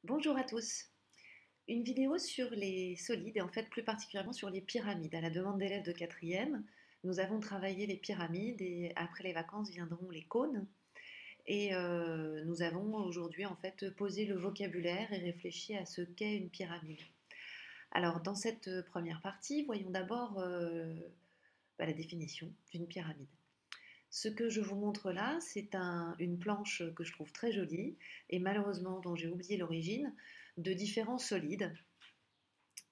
Bonjour à tous. Une vidéo sur les solides et en fait plus particulièrement sur les pyramides. À la demande d'élèves de quatrième, nous avons travaillé les pyramides et après les vacances viendront les cônes. Et nous avons aujourd'hui en fait posé le vocabulaire et réfléchi à ce qu'est une pyramide. Alors dans cette première partie, voyons d'abord la définition d'une pyramide. Ce que je vous montre là, c'est une planche que je trouve très jolie et malheureusement dont j'ai oublié l'origine, de différents solides.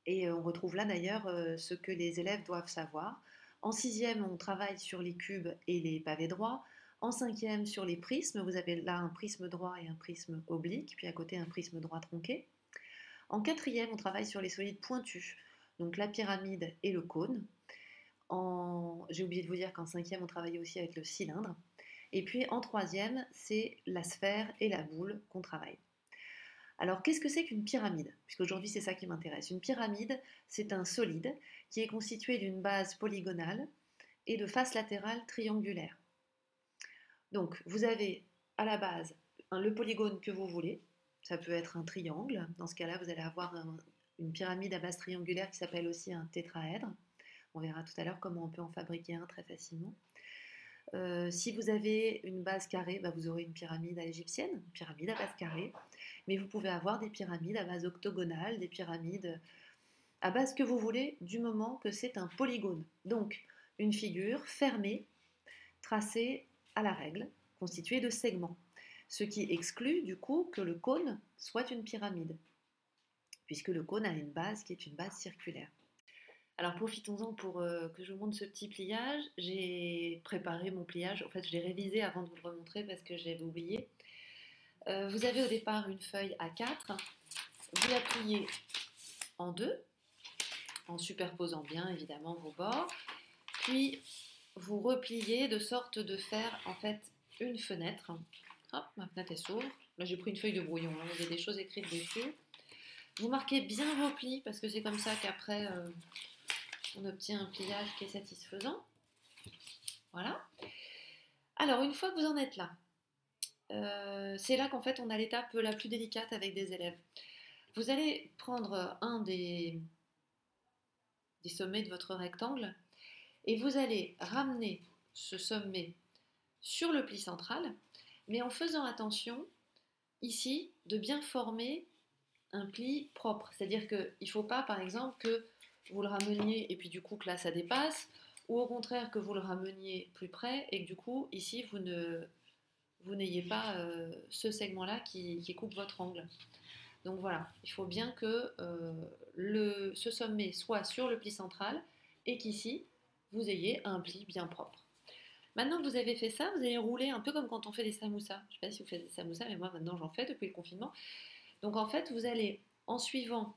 Et on retrouve là d'ailleurs ce que les élèves doivent savoir. En sixième, on travaille sur les cubes et les pavés droits. En cinquième, sur les prismes. Vous avez là un prisme droit et un prisme oblique, puis à côté un prisme droit tronqué. En quatrième, on travaille sur les solides pointus, donc la pyramide et le cône. J'ai oublié de vous dire qu'en cinquième, on travaillait aussi avec le cylindre. Et puis en troisième, c'est la sphère et la boule qu'on travaille. Alors qu'est-ce que c'est qu'une pyramide? Puisqu'aujourd'hui c'est ça qui m'intéresse. Une pyramide, c'est un solide qui est constitué d'une base polygonale et de faces latérales triangulaires. Donc vous avez à la base le polygone que vous voulez. Ça peut être un triangle. Dans ce cas-là, vous allez avoir une pyramide à base triangulaire qui s'appelle aussi un tétraèdre. On verra tout à l'heure comment on peut en fabriquer un très facilement. Si vous avez une base carrée, vous aurez une pyramide à l'égyptienne, une pyramide à base carrée. Mais vous pouvez avoir des pyramides à base octogonale, des pyramides à base que vous voulez, du moment que c'est un polygone. Donc, une figure fermée, tracée à la règle, constituée de segments. Ce qui exclut du coup que le cône soit une pyramide, puisque le cône a une base qui est une base circulaire. Alors profitons-en pour que je vous montre ce petit pliage. J'ai préparé mon pliage, en fait je l'ai révisé avant de vous le remontrer parce que j'avais oublié. Vous avez au départ une feuille A4, vous la pliez en deux, en superposant bien évidemment vos bords, puis vous repliez de sorte de faire en fait une fenêtre. Hop, ma fenêtre s'ouvre. Là j'ai pris une feuille de brouillon, hein, vous avez des choses écrites dessus. Vous marquez bien vos plis parce que c'est comme ça qu'après on obtient un pliage qui est satisfaisant. Voilà. Alors une fois que vous en êtes là, c'est là qu'en fait on a l'étape la plus délicate avec des élèves. Vous allez prendre un des sommets de votre rectangle et vous allez ramener ce sommet sur le pli central, mais en faisant attention ici de bien former un pli propre. C'est-à-dire qu'il ne faut pas par exemple que vous le rameniez et puis du coup que là ça dépasse, ou au contraire que vous le rameniez plus près et que du coup ici vous n'ayez pas ce segment-là qui coupe votre angle. Donc voilà, il faut bien que ce sommet soit sur le pli central et qu'ici, vous ayez un pli bien propre. Maintenant que vous avez fait ça, vous allez rouler un peu comme quand on fait des samoussas. Je ne sais pas si vous faites des samoussas, mais moi maintenant j'en fais depuis le confinement. Donc en fait, vous allez, en suivant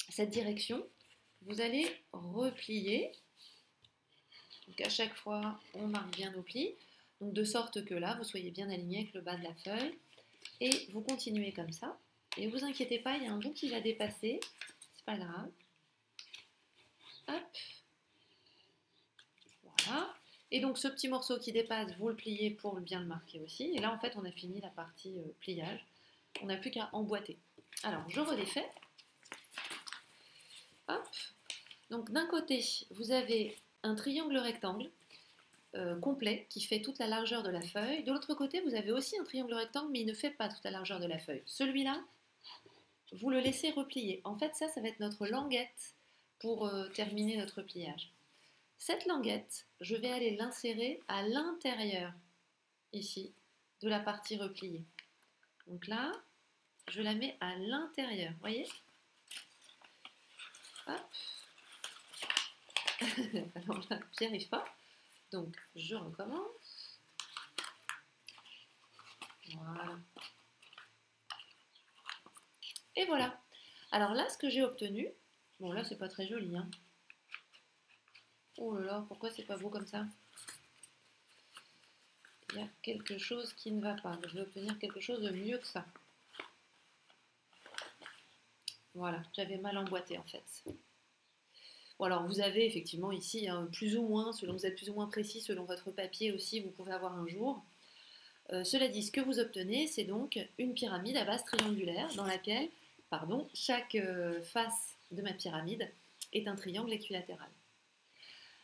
cette direction, vous allez replier. Donc à chaque fois, on marque bien nos plis. Donc de sorte que là, vous soyez bien aligné avec le bas de la feuille. Et vous continuez comme ça. Et ne vous inquiétez pas, il y a un bout qui va dépasser. C'est pas grave. Hop. Voilà. Et donc ce petit morceau qui dépasse, vous le pliez pour bien le marquer aussi. Et là, en fait, on a fini la partie pliage. On n'a plus qu'à emboîter. Alors, je redéfais. Hop. Donc d'un côté, vous avez un triangle rectangle complet qui fait toute la largeur de la feuille. De l'autre côté, vous avez aussi un triangle rectangle, mais il ne fait pas toute la largeur de la feuille. Celui-là, vous le laissez replier. En fait, ça va être notre languette pour terminer notre pliage. Cette languette, je vais aller l'insérer à l'intérieur, ici, de la partie repliée. Donc là, je la mets à l'intérieur, voyez? Hop. Alors là, j'y arrive pas. Donc, je recommence. Voilà. Et voilà. Alors là, ce que j'ai obtenu, bon là, c'est pas très joli, hein. Oh là là, pourquoi c'est pas beau comme ça? Il y a quelque chose qui ne va pas. Je vais obtenir quelque chose de mieux que ça. Voilà, j'avais mal emboîté en fait. Bon alors vous avez effectivement ici plus ou moins, selon vous êtes plus ou moins précis, selon votre papier aussi, vous pouvez avoir un jour. Cela dit, ce que vous obtenez, c'est donc une pyramide à base triangulaire dans laquelle, pardon, chaque face de ma pyramide est un triangle équilatéral.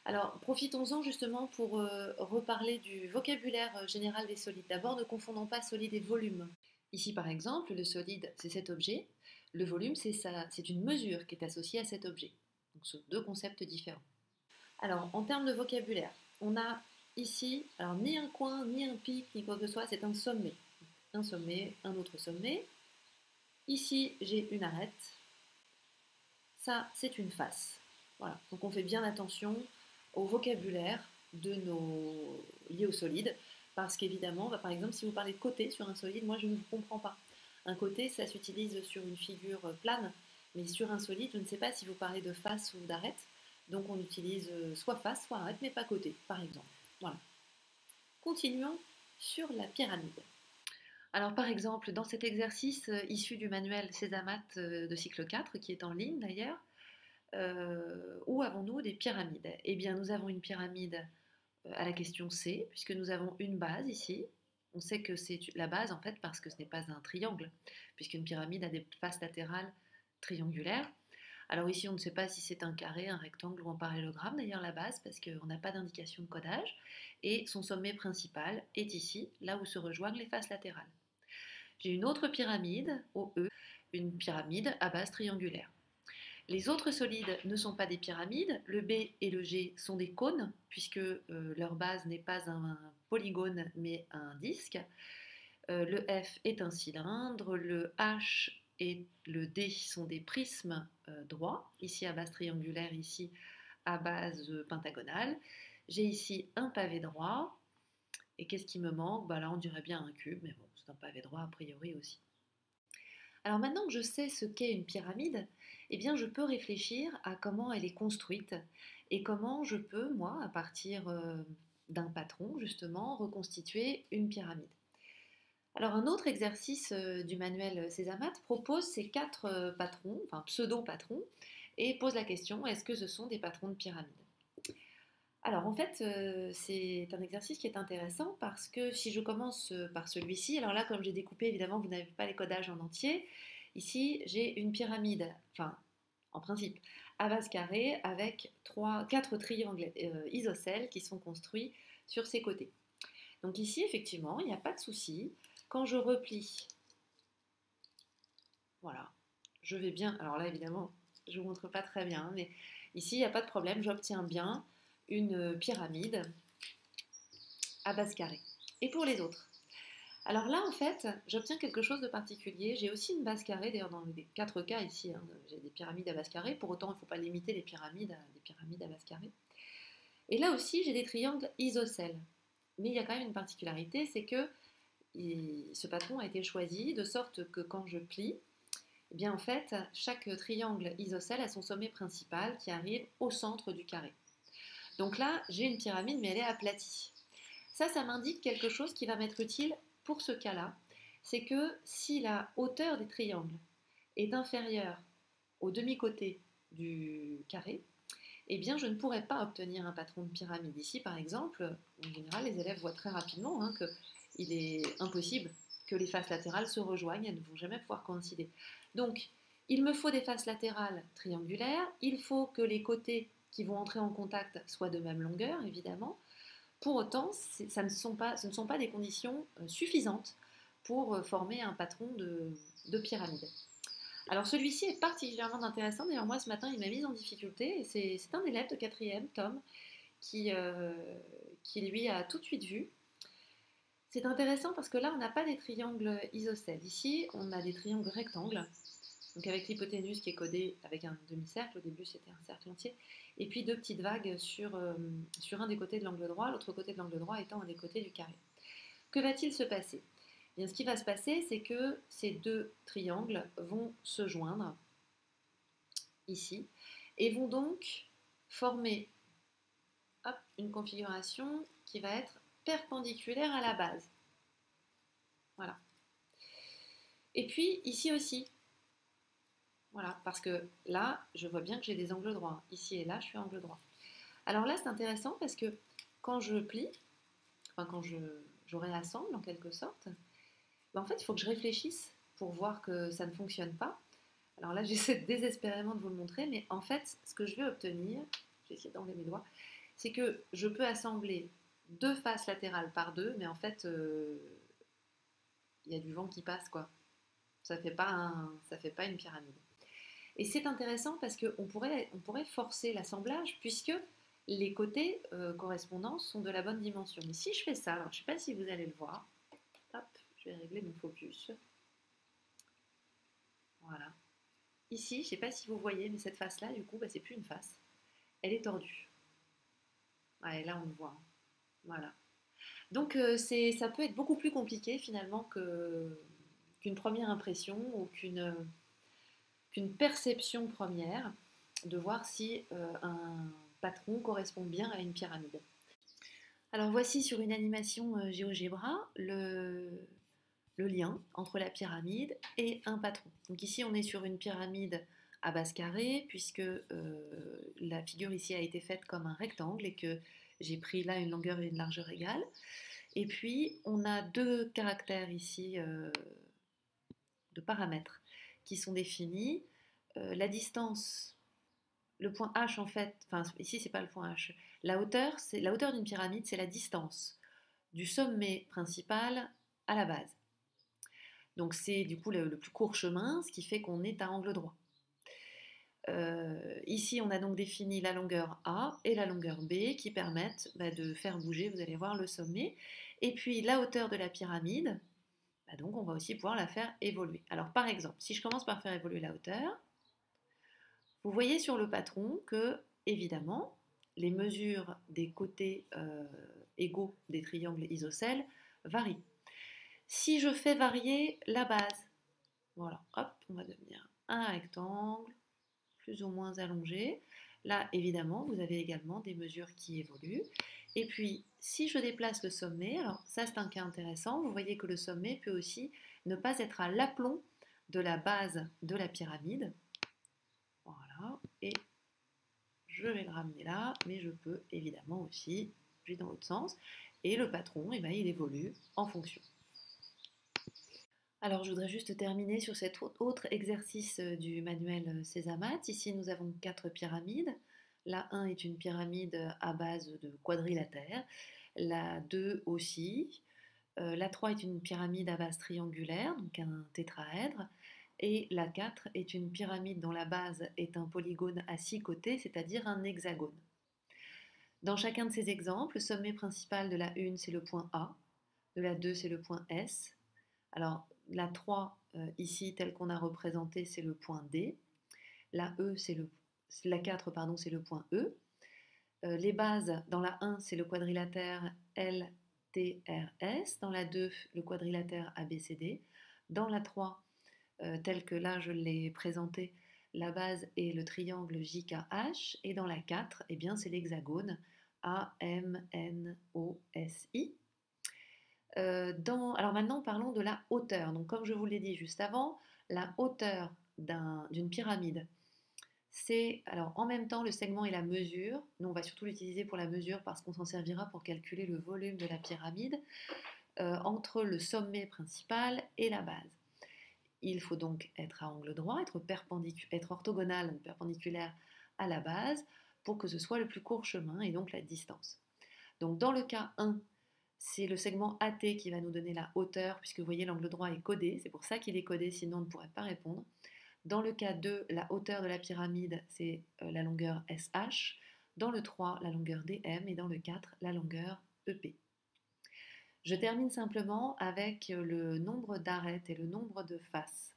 Alors, profitons-en justement pour reparler du vocabulaire général des solides. D'abord, ne confondons pas solide et volume. Ici, par exemple, le solide, c'est cet objet. Le volume, c'est une mesure qui est associée à cet objet. Donc, ce sont deux concepts différents. Alors, en termes de vocabulaire, on a ici, alors ni un coin, ni un pic, ni quoi que ce soit, c'est un sommet. Un sommet, un autre sommet. Ici, j'ai une arête. Ça, c'est une face. Voilà. Donc, on fait bien attention au vocabulaire lié au solide, parce qu'évidemment, par exemple, si vous parlez de côté sur un solide, moi, je ne vous comprends pas. Un côté, ça s'utilise sur une figure plane, mais sur un solide, je ne sais pas si vous parlez de face ou d'arête. Donc on utilise soit face, soit arête, mais pas côté, par exemple. Voilà. Continuons sur la pyramide. Alors par exemple, dans cet exercice issu du manuel Césamat de cycle 4, qui est en ligne d'ailleurs, où avons-nous des pyramides? Eh bien, nous avons une pyramide à la question C, puisque nous avons une base ici. On sait que c'est la base en fait parce que ce n'est pas un triangle, puisqu'une pyramide a des faces latérales triangulaires. Alors ici, on ne sait pas si c'est un carré, un rectangle ou un parallélogramme, d'ailleurs la base, parce qu'on n'a pas d'indication de codage. Et son sommet principal est ici, là où se rejoignent les faces latérales. J'ai une autre pyramide, OE, une pyramide à base triangulaire. Les autres solides ne sont pas des pyramides, le B et le G sont des cônes, puisque leur base n'est pas un polygone, mais un disque. Le F est un cylindre, le H et le D sont des prismes droits, ici à base triangulaire, ici à base pentagonale. J'ai ici un pavé droit, et qu'est-ce qui me manque? Là, on dirait bien un cube, mais bon, c'est un pavé droit a priori aussi. Alors maintenant que je sais ce qu'est une pyramide, eh bien je peux réfléchir à comment elle est construite et comment je peux, moi, à partir d'un patron, justement, reconstituer une pyramide. Alors un autre exercice du manuel Césamat propose ces quatre patrons, enfin pseudo-patrons, et pose la question, est-ce que ce sont des patrons de pyramide? Alors en fait, c'est un exercice qui est intéressant parce que si je commence par celui-ci, alors là comme j'ai découpé, évidemment vous n'avez pas les codages en entier, ici j'ai une pyramide, enfin en principe, à base carrée avec quatre triangles isocèles qui sont construits sur ses côtés. Donc ici effectivement, il n'y a pas de souci. Quand je replie, voilà, je vais bien, alors là évidemment, je ne vous montre pas très bien, mais ici il n'y a pas de problème, j'obtiens bien une pyramide à base carrée. Et pour les autres? Alors là, en fait, j'obtiens quelque chose de particulier. J'ai aussi une base carrée, d'ailleurs dans les quatre cas ici, hein, j'ai des pyramides à base carrée, pour autant il ne faut pas limiter les pyramides à des pyramides à base carrée. Et là aussi, j'ai des triangles isocèles. Mais il y a quand même une particularité, c'est que ce patron a été choisi de sorte que quand je plie, eh bien en fait, chaque triangle isocèle a son sommet principal qui arrive au centre du carré. Donc là, j'ai une pyramide, mais elle est aplatie. Ça m'indique quelque chose qui va m'être utile pour ce cas-là. C'est que si la hauteur des triangles est inférieure au demi-côté du carré, eh bien je ne pourrais pas obtenir un patron de pyramide. Ici, par exemple, en général, les élèves voient très rapidement qu'il est impossible que les faces latérales se rejoignent, elles ne vont jamais pouvoir coïncider. Donc, il me faut des faces latérales triangulaires, il faut que les côtés qui vont entrer en contact soient de même longueur, évidemment. Pour autant, ce ne sont pas des conditions suffisantes pour former un patron de pyramide. Alors celui-ci est particulièrement intéressant, d'ailleurs moi ce matin il m'a mise en difficulté, et c'est un élève de 4e, Tom, qui lui a tout de suite vu. C'est intéressant parce que là on n'a pas des triangles isocèles, ici on a des triangles rectangles, donc avec l'hypoténuse qui est codée avec un demi-cercle, au début c'était un cercle entier, et puis deux petites vagues sur un des côtés de l'angle droit, l'autre côté de l'angle droit étant un des côtés du carré. Que va-t-il se passer? Eh bien, ce qui va se passer, c'est que ces deux triangles vont se joindre ici et vont donc former une configuration qui va être perpendiculaire à la base. Voilà. Et puis ici aussi. Voilà, parce que là, je vois bien que j'ai des angles droits. Ici et là, je suis angle droit. Alors là, c'est intéressant parce que quand je plie, enfin quand je j'aurai à sangle en quelque sorte. Ben, en fait, il faut que je réfléchisse pour voir que ça ne fonctionne pas. Alors là, j'essaie désespérément de vous le montrer, mais en fait, ce que je vais obtenir, je vais essayer d'enlever mes doigts, c'est que je peux assembler deux faces latérales par deux, mais en fait, il y a du vent qui passe, quoi. Ça fait pas une pyramide. Et c'est intéressant parce on pourrait forcer l'assemblage puisque les côtés correspondants sont de la bonne dimension. Mais si je fais ça, alors je ne sais pas si vous allez le voir. Hop, je vais régler mon focus. Voilà. Ici, je ne sais pas si vous voyez, mais cette face-là, du coup, bah, c'est plus une face. Elle est tordue. Ouais, là, on le voit. Voilà. Donc, ça peut être beaucoup plus compliqué finalement qu'une première impression ou qu'une perception première de voir si un patron correspond bien à une pyramide. Alors voici sur une animation GeoGebra le lien entre la pyramide et un patron. Donc ici on est sur une pyramide à base carrée puisque la figure ici a été faite comme un rectangle et que j'ai pris là une longueur et une largeur égales. Et puis on a deux caractères ici de paramètres qui sont définis. La distance, le point H en fait, enfin ici c'est pas le point H, la hauteur d'une pyramide, c'est la distance du sommet principal à la base. Donc c'est du coup le plus court chemin, ce qui fait qu'on est à angle droit. Ici on a donc défini la longueur A et la longueur B qui permettent de faire bouger, vous allez voir, le sommet. Et puis la hauteur de la pyramide, donc on va aussi pouvoir la faire évoluer. Alors par exemple, si je commence par faire évoluer la hauteur, vous voyez sur le patron que, évidemment, les mesures des côtés égaux des triangles isocèles varient. Si je fais varier la base, voilà, hop, on va devenir un rectangle, plus ou moins allongé. Là, évidemment, vous avez également des mesures qui évoluent. Et puis, si je déplace le sommet, alors ça c'est un cas intéressant, vous voyez que le sommet peut aussi ne pas être à l'aplomb de la base de la pyramide. Voilà, et je vais le ramener là, mais je peux évidemment aussi bouger dans l'autre sens. Et le patron, il évolue en fonction. Alors je voudrais juste terminer sur cet autre exercice du manuel Césamat. Ici nous avons 4 pyramides. La 1 est une pyramide à base de quadrilatère. La 2 aussi. La 3 est une pyramide à base triangulaire, donc un tétraèdre. Et la 4 est une pyramide dont la base est un polygone à 6 côtés, c'est-à-dire un hexagone. Dans chacun de ces exemples, le sommet principal de la 1, c'est le point A, de la 2, c'est le point S. Alors, la 3, ici, telle qu'on a représentée, c'est le point D. La 4, pardon, c'est le point E. Les bases, dans la 1, c'est le quadrilatère LTRS. Dans la 2, le quadrilatère ABCD. Dans la 3, tel que là je l'ai présenté, la base est le triangle JKH, et dans la 4, eh bien, c'est l'hexagone AMNOSI. Alors maintenant, parlons de la hauteur. Donc, comme je vous l'ai dit juste avant, la hauteur d'une pyramide, c'est alors en même temps le segment et la mesure. Nous, on va surtout l'utiliser pour la mesure parce qu'on s'en servira pour calculer le volume de la pyramide entre le sommet principal et la base. Il faut donc être à angle droit, être orthogonal, donc perpendiculaire à la base, pour que ce soit le plus court chemin et donc la distance. Donc dans le cas 1, c'est le segment AT qui va nous donner la hauteur, puisque vous voyez l'angle droit est codé, c'est pour ça qu'il est codé, sinon on ne pourrait pas répondre. Dans le cas 2, la hauteur de la pyramide, c'est la longueur SH. Dans le 3, la longueur DM, et dans le 4, la longueur EP. Je termine simplement avec le nombre d'arêtes et le nombre de faces.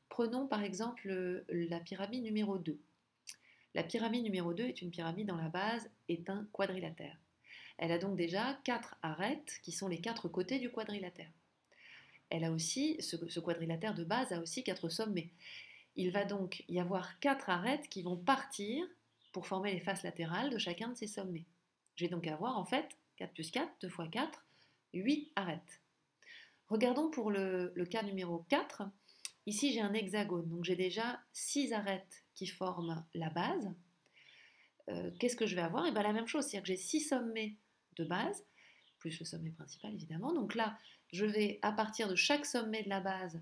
Prenons par exemple la pyramide numéro 2. La pyramide numéro 2 est une pyramide dont la base est un quadrilatère. Elle a donc déjà 4 arêtes qui sont les 4 côtés du quadrilatère. Elle a aussi, ce quadrilatère de base a aussi 4 sommets. Il va donc y avoir 4 arêtes qui vont partir pour former les faces latérales de chacun de ces sommets. Je vais donc avoir en fait 4 plus 4, 2 fois 4, 8 arêtes. Regardons pour le cas numéro 4. Ici, j'ai un hexagone, donc j'ai déjà 6 arêtes qui forment la base. Qu'est-ce que je vais avoir? Et bien, la même chose, c'est-à-dire que j'ai 6 sommets de base, plus le sommet principal évidemment. Donc là, je vais à partir de chaque sommet de la base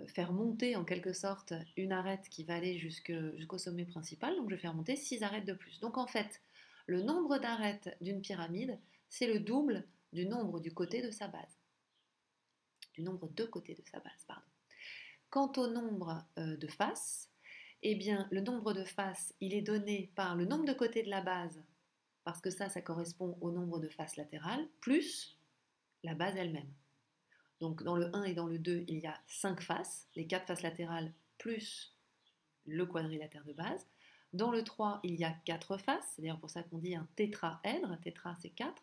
faire monter en quelque sorte une arête qui va aller jusqu'au sommet principal. Donc je vais faire monter 6 arêtes de plus. Donc en fait, le nombre d'arêtes d'une pyramide, c'est le double du nombre du côté de sa base. Du nombre de côtés de sa base, pardon. Quant au nombre de faces, eh bien, le nombre de faces, il est donné par le nombre de côtés de la base, parce que ça correspond au nombre de faces latérales, plus la base elle-même. Donc dans le 1 et dans le 2, il y a 5 faces, les 4 faces latérales plus le quadrilatère de base. Dans le 3, il y a 4 faces, c'est d'ailleurs pour ça qu'on dit un tétraèdre, tétra c'est 4.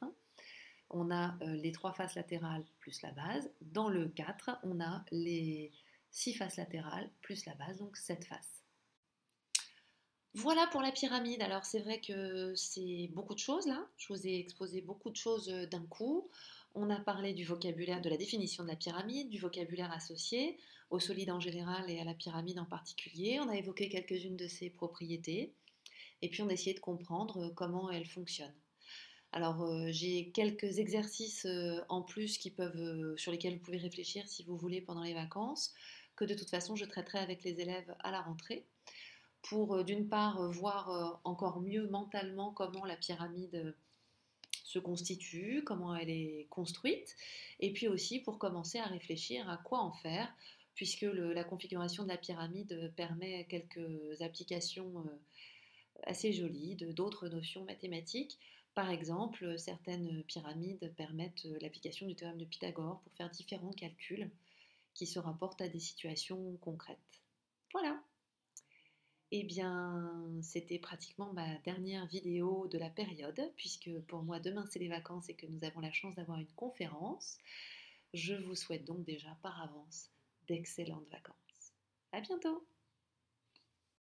On a les 3 faces latérales plus la base. Dans le 4, on a les 6 faces latérales plus la base, donc 7 faces. Voilà pour la pyramide. Alors c'est vrai que c'est beaucoup de choses là. Je vous ai exposé beaucoup de choses d'un coup. On a parlé du vocabulaire, de la définition de la pyramide, du vocabulaire associé au solide en général et à la pyramide en particulier. On a évoqué quelques-unes de ses propriétés. Et puis on a essayé de comprendre comment elle fonctionne. Alors j'ai quelques exercices en plus sur lesquels vous pouvez réfléchir si vous voulez pendant les vacances, que de toute façon je traiterai avec les élèves à la rentrée pour d'une part voir encore mieux mentalement comment la pyramide se constitue, comment elle est construite, et puis aussi pour commencer à réfléchir à quoi en faire, puisque la configuration de la pyramide permet quelques applications assez jolies d'autres notions mathématiques. Par exemple, certaines pyramides permettent l'application du théorème de Pythagore pour faire différents calculs qui se rapportent à des situations concrètes. Voilà. Eh bien, c'était pratiquement ma dernière vidéo de la période, puisque pour moi, demain, c'est les vacances et que nous avons la chance d'avoir une conférence. Je vous souhaite donc déjà par avance d'excellentes vacances. À bientôt!